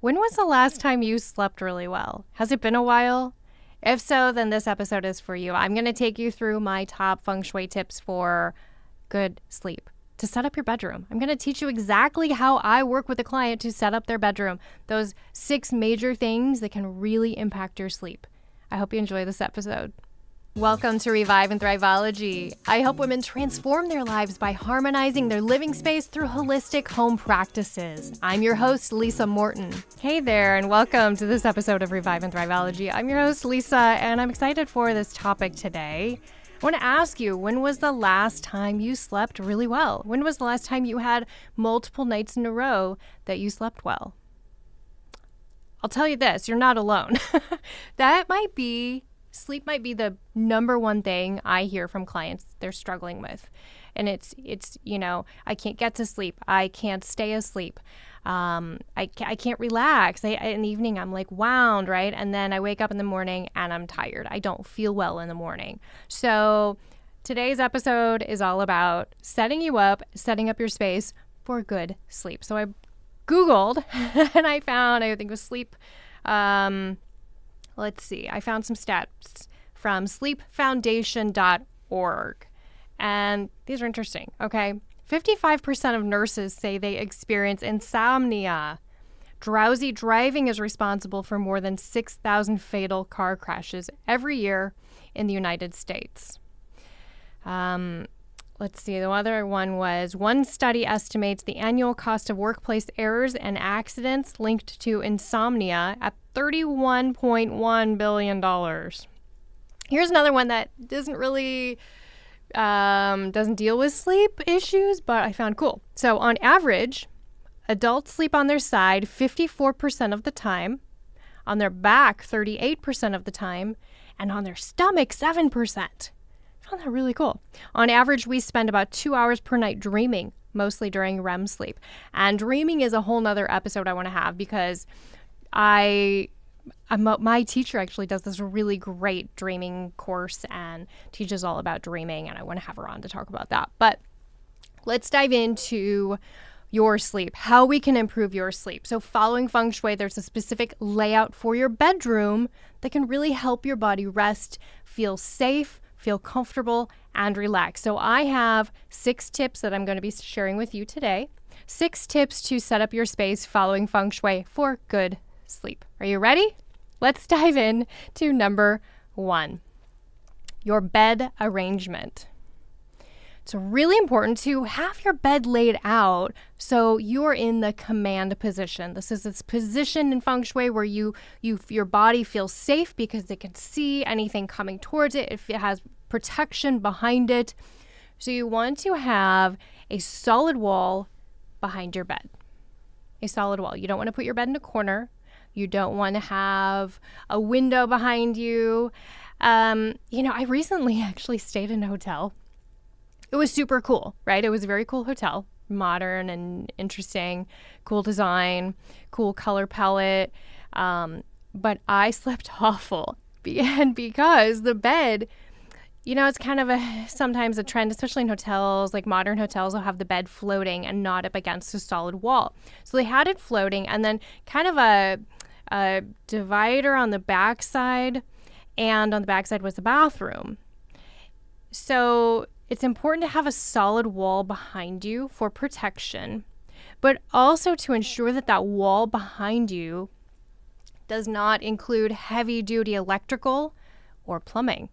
When was the last time you slept really well? Has it been a while? If so, then this episode is for you. I'm going to take you through my top feng shui tips for good sleep to set up your bedroom. I'm going to teach you exactly how I work with a client to set up their bedroom. Those 6 major things that can really impact your sleep. I hope you enjoy this episode. Welcome to Revive and Thriveology. I help women transform their lives by harmonizing their living space through holistic home practices. I'm your host, Lisa Morton. Hey there, and welcome to this episode of Revive and Thriveology. I'm your host, Lisa, and I'm excited for this topic today. I want to ask you, when was the last time you slept really well? When was the last time you had multiple nights in a row that you slept well? I'll tell you this, you're not alone. Sleep might be the number one thing I hear from clients they're struggling with. And it's I can't get to sleep. I can't stay asleep. I can't relax. In the evening, I'm like wound, right? And then I wake up in the morning and I'm tired. I don't feel well in the morning. So today's episode is all about setting up your space for good sleep. So I Googled and I found, I think it was sleep, let's see. I found some stats from sleepfoundation.org. And these are interesting, okay? 55% of nurses say they experience insomnia. Drowsy driving is responsible for more than 6,000 fatal car crashes every year in the United States. Let's see, the other one was, one study estimates the annual cost of workplace errors and accidents linked to insomnia at $31.1 billion. Here's another one that doesn't really, doesn't deal with sleep issues, but I found cool. So on average, adults sleep on their side 54% of the time, on their back 38% of the time, and on their stomach 7%. I found that really cool. On average, we spend about 2 hours per night dreaming, mostly during REM sleep. And dreaming is a whole nother episode I want to have because my teacher actually does this really great dreaming course and teaches all about dreaming, and I want to have her on to talk about that. But let's dive into your sleep, how we can improve your sleep. So following feng shui, there's a specific layout for your bedroom that can really help your body rest, feel safe, feel comfortable, and relax. So I have 6 tips that I'm going to be sharing with you today. 6 tips to set up your space following feng shui for good sleep. Are you ready? Let's dive in to number 1, your bed arrangement. It's really important to have your bed laid out so you're in the command position. This is this position in feng shui where your body feels safe because it can see anything coming towards it. If it has protection behind it. So you want to have a solid wall behind your bed. A solid wall. You don't want to put your bed in a corner. You don't want to have a window behind you. I recently actually stayed in a hotel. It was super cool, right? It was a very cool hotel, modern and interesting, cool design, cool color palette. But I slept awful. And because the bed, it's kind of sometimes a trend, especially in hotels, like modern hotels will have the bed floating and not up against a solid wall. So they had it floating and then kind of a divider on the backside, and on the backside was the bathroom. So it's important to have a solid wall behind you for protection, but also to ensure that that wall behind you does not include heavy-duty electrical or plumbing.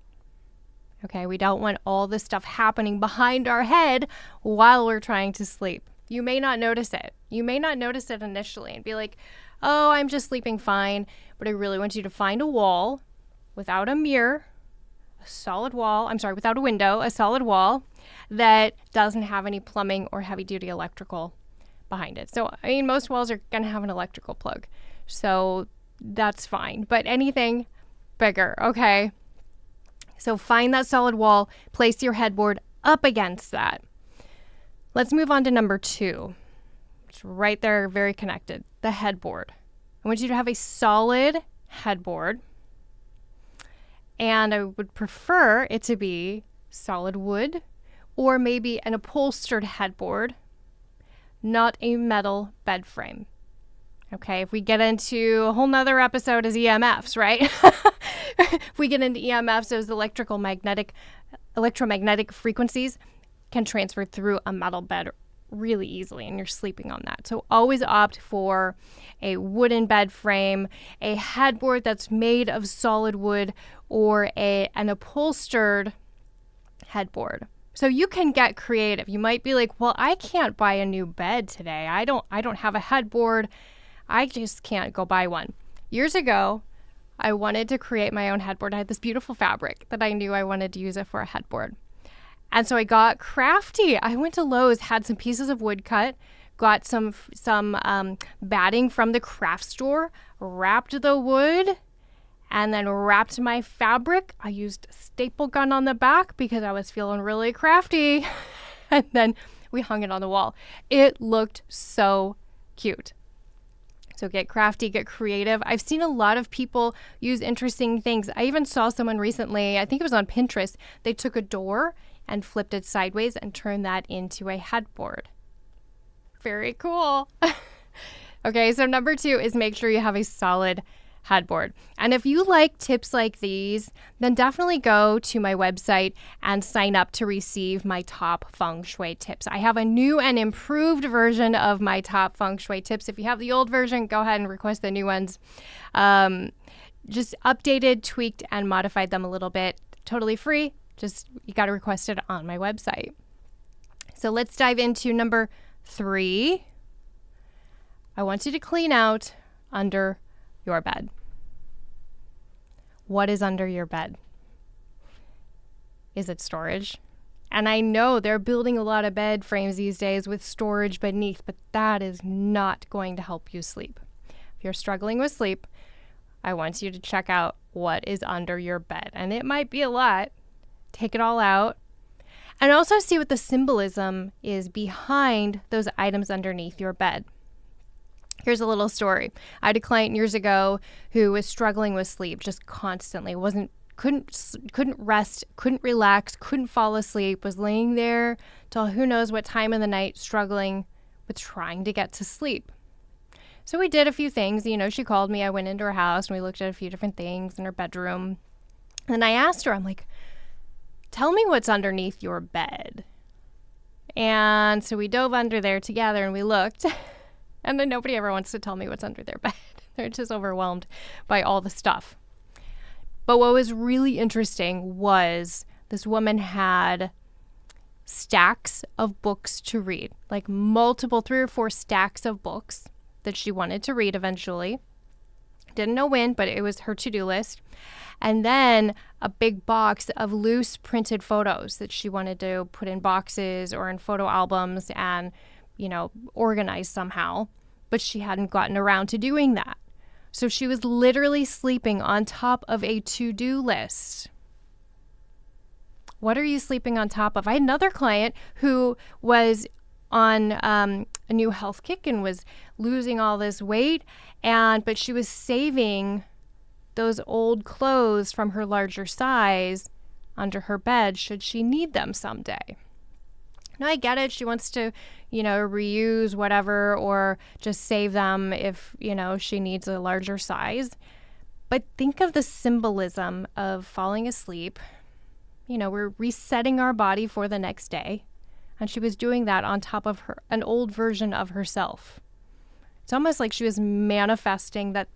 Okay, we don't want all this stuff happening behind our head while we're trying to sleep. You may not notice it. You may not notice it initially and be like, oh, I'm just sleeping fine. But I really want you to find a wall without a mirror, without a window, a solid wall that doesn't have any plumbing or heavy-duty electrical behind it. So, most walls are going to have an electrical plug. So that's fine. But anything bigger, okay? So find that solid wall, place your headboard up against that. Let's move on to number 2. It's right there, very connected, the headboard. I want you to have a solid headboard, and I would prefer it to be solid wood or maybe an upholstered headboard, not a metal bed frame. Okay, if we get into a whole nother episode is EMFs, right? If we get into EMFs, those electromagnetic frequencies can transfer through a metal bed really easily, and you're sleeping on that. So always opt for a wooden bed frame, a headboard that's made of solid wood, or an upholstered headboard. So you can get creative. You might be like, well, I can't buy a new bed today. I don't have a headboard. I just can't go buy one. Years ago, I wanted to create my own headboard. I had this beautiful fabric that I knew I wanted to use it for a headboard. And so I got crafty. I went to Lowe's, had some pieces of wood cut, got some batting from the craft store, wrapped the wood, and then wrapped my fabric. I used a staple gun on the back because I was feeling really crafty. And then we hung it on the wall. It looked so cute. So get crafty, get creative. I've seen a lot of people use interesting things. I even saw someone recently, I think it was on Pinterest, they took a door and flipped it sideways and turned that into a headboard. Very cool. Okay, so number 2 is make sure you have a solid headboard. And if you like tips like these, then definitely go to my website and sign up to receive my top feng shui tips. I have a new and improved version of my top feng shui tips. If you have the old version, go ahead and request the new ones. Just updated, tweaked, and modified them a little bit. Totally free. Just you got to request it on my website. So let's dive into number 3. I want you to clean out under your bed. What is under your bed? Is it storage? And I know they're building a lot of bed frames these days with storage beneath, but that is not going to help you sleep. If you're struggling with sleep, I want you to check out what is under your bed. And it might be a lot. Take it all out. And also see what the symbolism is behind those items underneath your bed. Here's a little story. I had a client years ago who was struggling with sleep just constantly. Couldn't rest, couldn't relax, couldn't fall asleep, was laying there till who knows what time of the night struggling with trying to get to sleep. So we did a few things. She called me. I went into her house and we looked at a few different things in her bedroom. And then I asked her, I'm like, tell me what's underneath your bed. And so we dove under there together and we looked. And then nobody ever wants to tell me what's under their bed. They're just overwhelmed by all the stuff. But what was really interesting was this woman had stacks of books to read, like multiple 3 or 4 stacks of books that she wanted to read eventually. Didn't know when, but it was her to-do list. And then a big box of loose printed photos that she wanted to put in boxes or in photo albums and, organize somehow. But she hadn't gotten around to doing that. So she was literally sleeping on top of a to-do list. What are you sleeping on top of? I had another client who was on a new health kick and was losing all this weight, but she was saving those old clothes from her larger size under her bed should she need them someday. Now, I get it. She wants to, reuse whatever or just save them if, she needs a larger size. But think of the symbolism of falling asleep. We're resetting our body for the next day. And she was doing that on top of an old version of herself. It's almost like she was manifesting that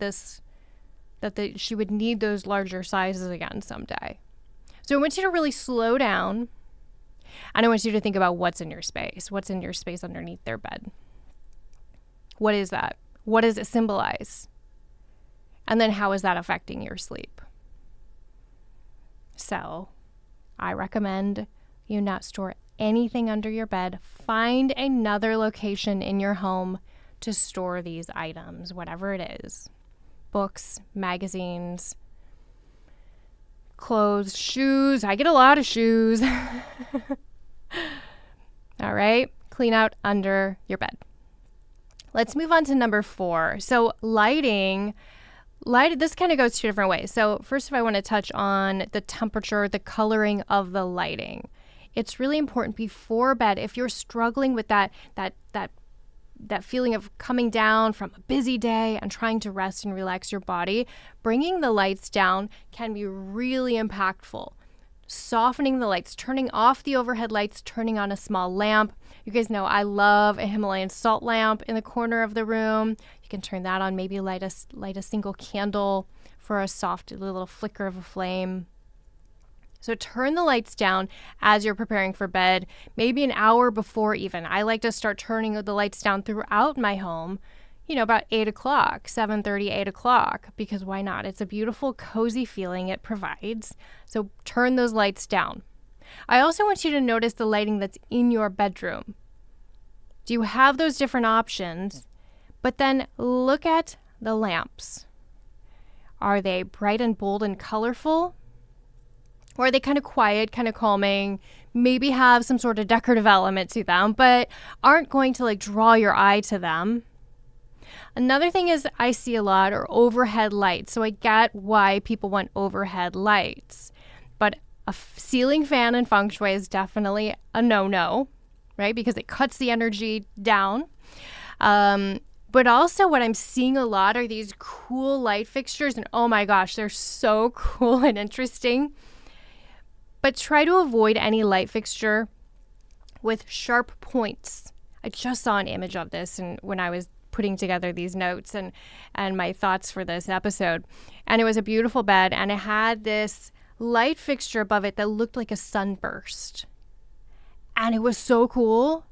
she would need those larger sizes again someday. So I want you to really slow down. And I want you to think about what's in your space. What's in your space underneath their bed? What is that? What does it symbolize? And then how is that affecting your sleep? So I recommend you not store anything under your bed. Find another location in your home to store these items, whatever it is. Books, magazines, clothes, shoes. I get a lot of shoes. All right, clean out under your bed. Let's move on to number 4. So lighting, this kind of goes 2 different ways. So first, if I want to touch on the temperature, the coloring of the lighting. It's really important before bed, if you're struggling with that that feeling of coming down from a busy day and trying to rest and relax your body, bringing the lights down can be really impactful. Softening the lights, turning off the overhead lights, turning on a small lamp. You guys know I love a Himalayan salt lamp in the corner of the room. You can turn that on, maybe light a single candle for a soft little flicker of a flame. So turn the lights down as you're preparing for bed, maybe an hour before even. I like to start turning the lights down throughout my home, about 8 o'clock, 7:30, 8 o'clock, because why not? It's a beautiful, cozy feeling it provides. So turn those lights down. I also want you to notice the lighting that's in your bedroom. Do you have those different options? But then look at the lamps. Are they bright and bold and colorful? Or are they kind of quiet, kind of calming, maybe have some sort of decorative element to them, but aren't going to draw your eye to them? Another thing is I see a lot are overhead lights. So I get why people want overhead lights. But a ceiling fan in feng shui is definitely a no-no, right? Because it cuts the energy down. But also what I'm seeing a lot are these cool light fixtures. And oh my gosh, they're so cool and interesting. But try to avoid any light fixture with sharp points. I just saw an image of this and when I was putting together these notes and my thoughts for this episode. And it was a beautiful bed and it had this light fixture above it that looked like a sunburst. And it was so cool.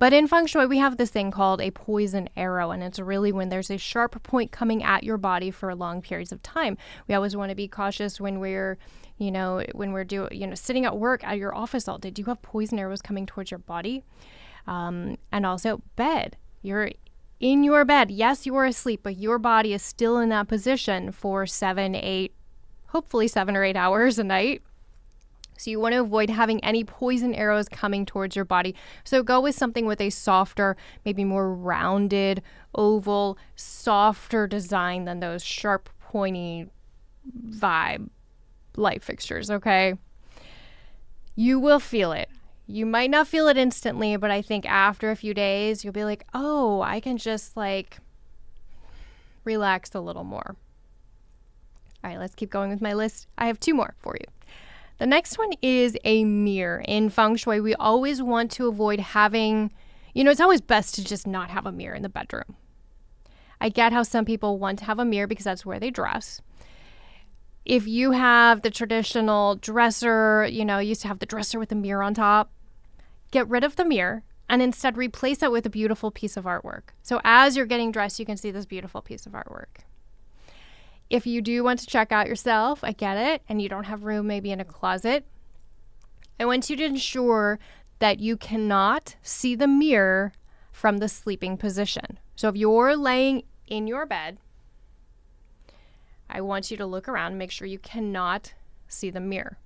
But in feng shui, we have this thing called a poison arrow, and it's really when there's a sharp point coming at your body for long periods of time. We always want to be cautious when we're sitting at work at your office all day. Do you have poison arrows coming towards your body? And also bed. You're in your bed. Yes, you are asleep, but your body is still in that position for 7 or 8 hours a night. So you want to avoid having any poison arrows coming towards your body. So go with something with a softer, maybe more rounded, oval, softer design than those sharp, pointy vibe light fixtures, okay? You will feel it. You might not feel it instantly, but I think after a few days, you'll be like, oh, I can just relax a little more. All right, let's keep going with my list. I have 2 more for you. The next one is a mirror. In feng shui, we always want to avoid having, it's always best to just not have a mirror in the bedroom. I get how some people want to have a mirror because that's where they dress. If you have the traditional dresser, used to have the dresser with a mirror on top, get rid of the mirror and instead replace it with a beautiful piece of artwork. So as you're getting dressed, you can see this beautiful piece of artwork. If you do want to check out yourself, I get it, and you don't have room maybe in a closet, I want you to ensure that you cannot see the mirror from the sleeping position. So if you're laying in your bed, I want you to look around and make sure you cannot see the mirror.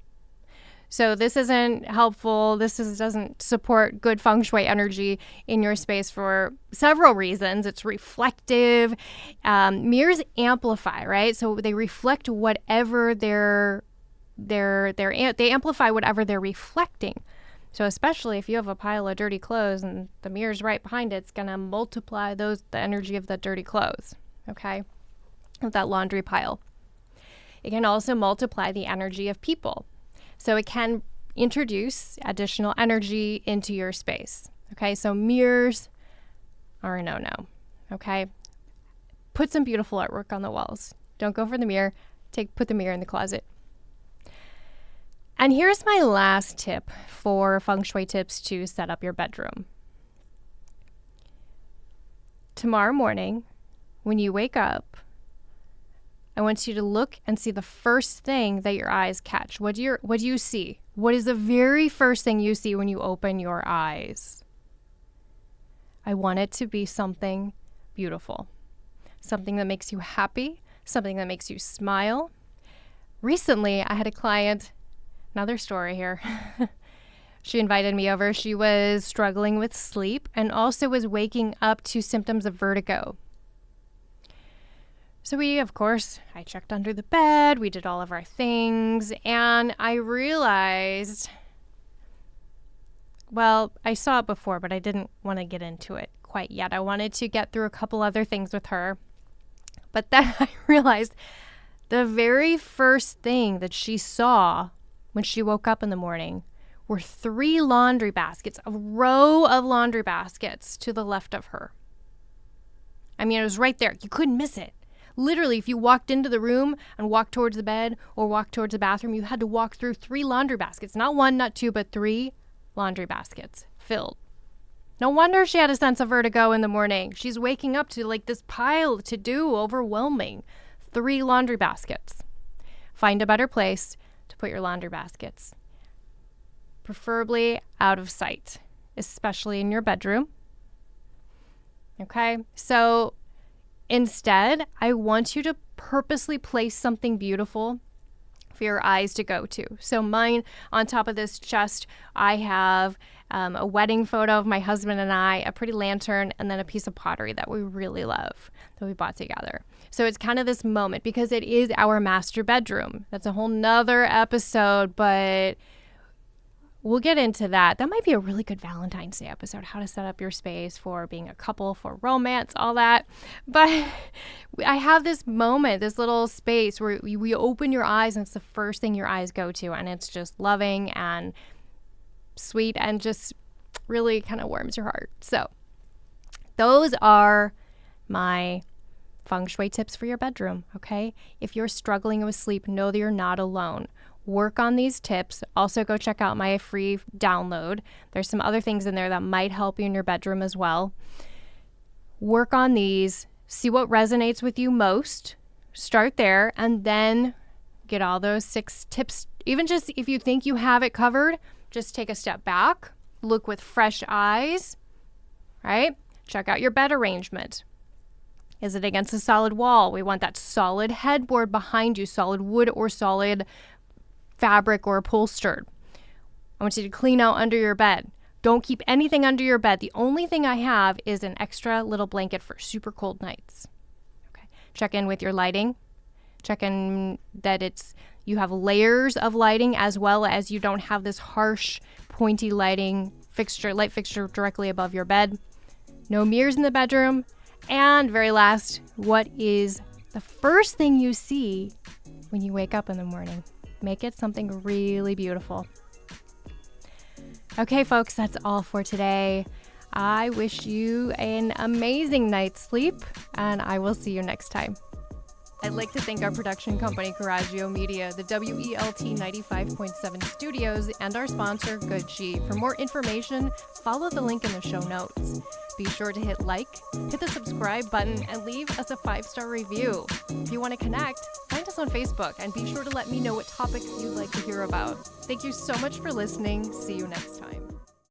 So this isn't helpful. Doesn't support good feng shui energy in your space for several reasons. It's reflective. Mirrors amplify, right? So they reflect whatever they amplify whatever they're reflecting. So especially if you have a pile of dirty clothes and the mirror's right behind it, it's going to multiply the energy of the dirty clothes, okay? Of that laundry pile. It can also multiply the energy of people. So it can introduce additional energy into your space. Okay, so mirrors are a no-no. Okay, put some beautiful artwork on the walls. Don't go for the mirror. Put the mirror in the closet. And here's my last tip for feng shui tips to set up your bedroom. Tomorrow morning, when you wake up, I want you to look and see the first thing that your eyes catch. What do you see? What is the very first thing you see when you open your eyes? I want it to be something beautiful, something that makes you happy, something that makes you smile. Recently, I had a client, another story here. She invited me over. She was struggling with sleep and also was waking up to symptoms of vertigo. So I checked under the bed, we did all of our things, and I realized, I saw it before, but I didn't want to get into it quite yet. I wanted to get through a couple other things with her. But then I realized the very first thing that she saw when she woke up in the morning were 3 laundry baskets, a row of laundry baskets to the left of her. I mean, it was right there. You couldn't miss it. Literally, if you walked into the room and walked towards the bed or walked towards the bathroom, you had to walk through 3 laundry baskets. Not 1, not 2, but 3 laundry baskets filled. No wonder she had a sense of vertigo in the morning. She's waking up to like this pile to do, overwhelming. 3 laundry baskets. Find a better place to put your laundry baskets. Preferably out of sight, especially in your bedroom. Okay, so instead, I want you to purposely place something beautiful for your eyes to go to. So mine, on top of this chest, I have a wedding photo of my husband and I, a pretty lantern, and then a piece of pottery that we really love that we bought together. So it's kind of this moment because it is our master bedroom. That's a whole nother episode, but we'll get into that. That might be a really good Valentine's Day episode, how to set up your space for being a couple, for romance, all that. But I have this moment, this little space where we open your eyes and it's the first thing your eyes go to. And it's just loving and sweet and just really kind of warms your heart. So those are my feng shui tips for your bedroom, okay? If you're struggling with sleep, know that you're not alone. Work on these tips. Also, go check out my free download. There's some other things in there that might help you in your bedroom as well. Work on these. See what resonates with you most. Start there and then get all those 6 tips. Even just if you think you have it covered, just take a step back. Look with fresh eyes, right? Check out your bed arrangement. Is it against a solid wall? We want that solid headboard behind you, solid wood or solid fabric or upholstered. I want you to clean out under your bed. Don't keep anything under your bed. The only thing I have is an extra little blanket for super cold nights. Okay. Check in with your lighting. Check in that you have layers of lighting as well as you don't have this harsh, pointy light fixture directly above your bed. No mirrors in the bedroom. And very last, what is the first thing you see when you wake up in the morning? Make it something really beautiful. Okay, folks, that's all for today. I wish you an amazing night's sleep, and I will see you next time. I'd like to thank our production company, Coraggio Media, the WELT 95.7 studios, and our sponsor, Good Sheet. For more information, follow the link in the show notes. Be sure to hit like, hit the subscribe button, and leave us a 5-star review. If you want to connect, find us on Facebook, and be sure to let me know what topics you'd like to hear about. Thank you so much for listening. See you next time.